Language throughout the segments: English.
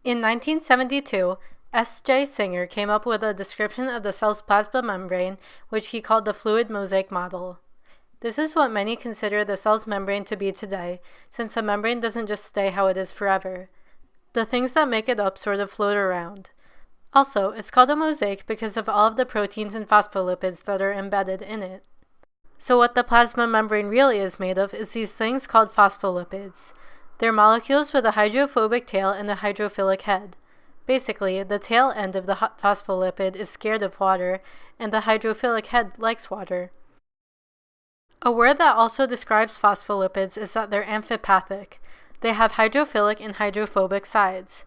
In 1972, S.J. Singer came up with a description of the cell's plasma membrane, which he called the fluid mosaic model. This is what many consider the cell's membrane to be today, since the membrane doesn't just stay how it is forever. The things that make it up sort of float around. Also, it's called a mosaic because of all of the proteins and phospholipids that are embedded in it. So what the plasma membrane really is made of is these things called phospholipids. They're molecules with a hydrophobic tail and a hydrophilic head. Basically, the tail end of the phospholipid is scared of water, and the hydrophilic head likes water. A word that also describes phospholipids is that they're amphipathic. They have hydrophilic and hydrophobic sides.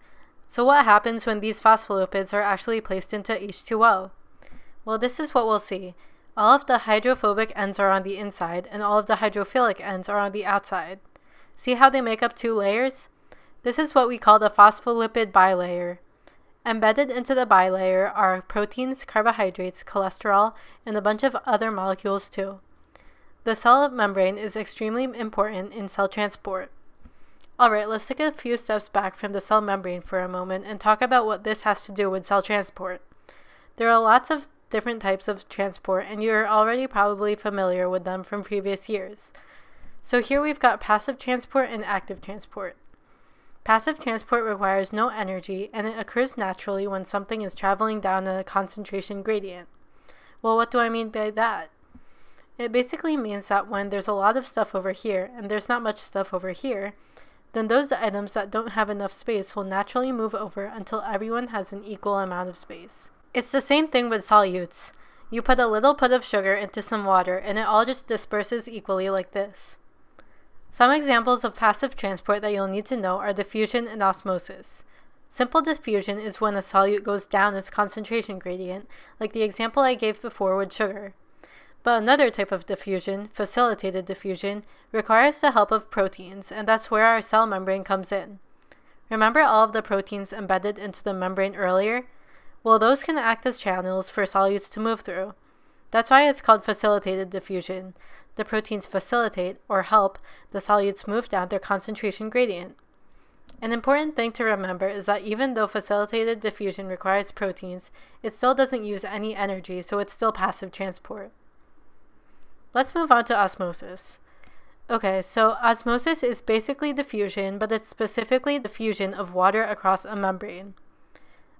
So what happens when these phospholipids are actually placed into H2O? Well, this is what we'll see. All of the hydrophobic ends are on the inside, and all of the hydrophilic ends are on the outside. See how they make up two layers? This is what we call the phospholipid bilayer. Embedded into the bilayer are proteins, carbohydrates, cholesterol, and a bunch of other molecules too. The cell membrane is extremely important in cell transport. Alright, let's take a few steps back from the cell membrane for a moment and talk about what this has to do with cell transport. There are lots of different types of transport, and you're already probably familiar with them from previous years. So here we've got passive transport and active transport. Passive transport requires no energy, and it occurs naturally when something is traveling down a concentration gradient. Well, what do I mean by that? It basically means that when there's a lot of stuff over here, and there's not much stuff over here, then those items that don't have enough space will naturally move over until everyone has an equal amount of space. It's the same thing with solutes. You put a little put of sugar into some water, and it all just disperses equally like this. Some examples of passive transport that you'll need to know are diffusion and osmosis. Simple diffusion is when a solute goes down its concentration gradient, like the example I gave before with sugar. But another type of diffusion, facilitated diffusion, requires the help of proteins, and that's where our cell membrane comes in. Remember all of the proteins embedded into the membrane earlier? Well, those can act as channels for solutes to move through. That's why it's called facilitated diffusion. The proteins facilitate, or help, the solutes move down their concentration gradient. An important thing to remember is that even though facilitated diffusion requires proteins, it still doesn't use any energy, so it's still passive transport. Let's move on to osmosis. Okay, so osmosis is basically diffusion, but it's specifically diffusion of water across a membrane.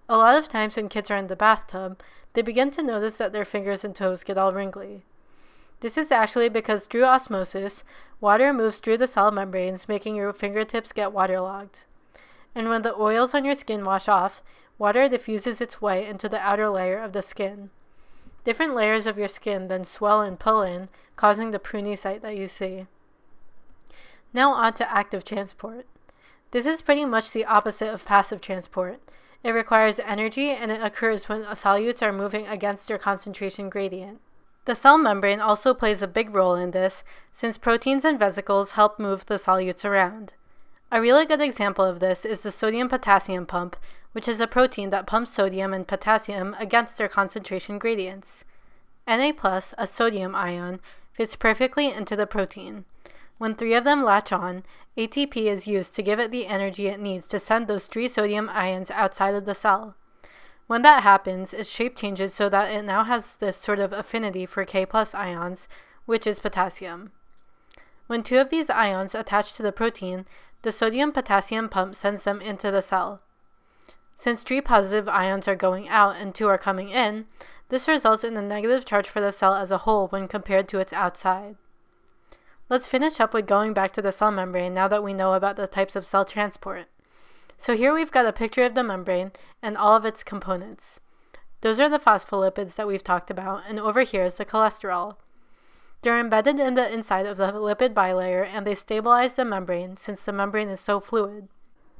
A lot of times when kids are in the bathtub, they begin to notice that their fingers and toes get all wrinkly. This is actually because through osmosis, water moves through the cell membranes, making your fingertips get waterlogged. And when the oils on your skin wash off, water diffuses its way into the outer layer of the skin. Different layers of your skin then swell and pull in, causing the pruny sight that you see. Now on to active transport. This is pretty much the opposite of passive transport. It requires energy, and it occurs when solutes are moving against their concentration gradient. The cell membrane also plays a big role in this, since proteins and vesicles help move the solutes around. A really good example of this is the sodium-potassium pump, which is a protein that pumps sodium and potassium against their concentration gradients. Na+, a sodium ion, fits perfectly into the protein. When three of them latch on, ATP is used to give it the energy it needs to send those three sodium ions outside of the cell. When that happens, its shape changes so that it now has this sort of affinity for K+ ions, which is potassium. When two of these ions attach to the protein, the sodium-potassium pump sends them into the cell. Since 3 positive ions are going out and 2 are coming in, this results in a negative charge for the cell as a whole when compared to its outside. Let's finish up with going back to the cell membrane now that we know about the types of cell transport. So here we've got a picture of the membrane and all of its components. Those are the phospholipids that we've talked about, and over here is the cholesterol. They're embedded in the inside of the lipid bilayer, and they stabilize the membrane since the membrane is so fluid.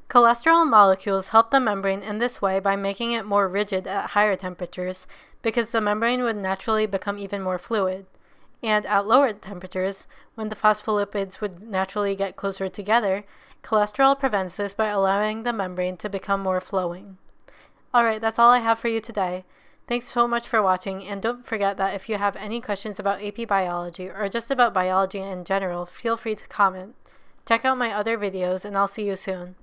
Cholesterol molecules help the membrane in this way by making it more rigid at higher temperatures, because the membrane would naturally become even more fluid. And at lower temperatures, when the phospholipids would naturally get closer together, cholesterol prevents this by allowing the membrane to become more flowing. Alright, that's all I have for you today. Thanks so much for watching, and don't forget that if you have any questions about AP Biology or just about biology in general, feel free to comment. Check out my other videos, and I'll see you soon.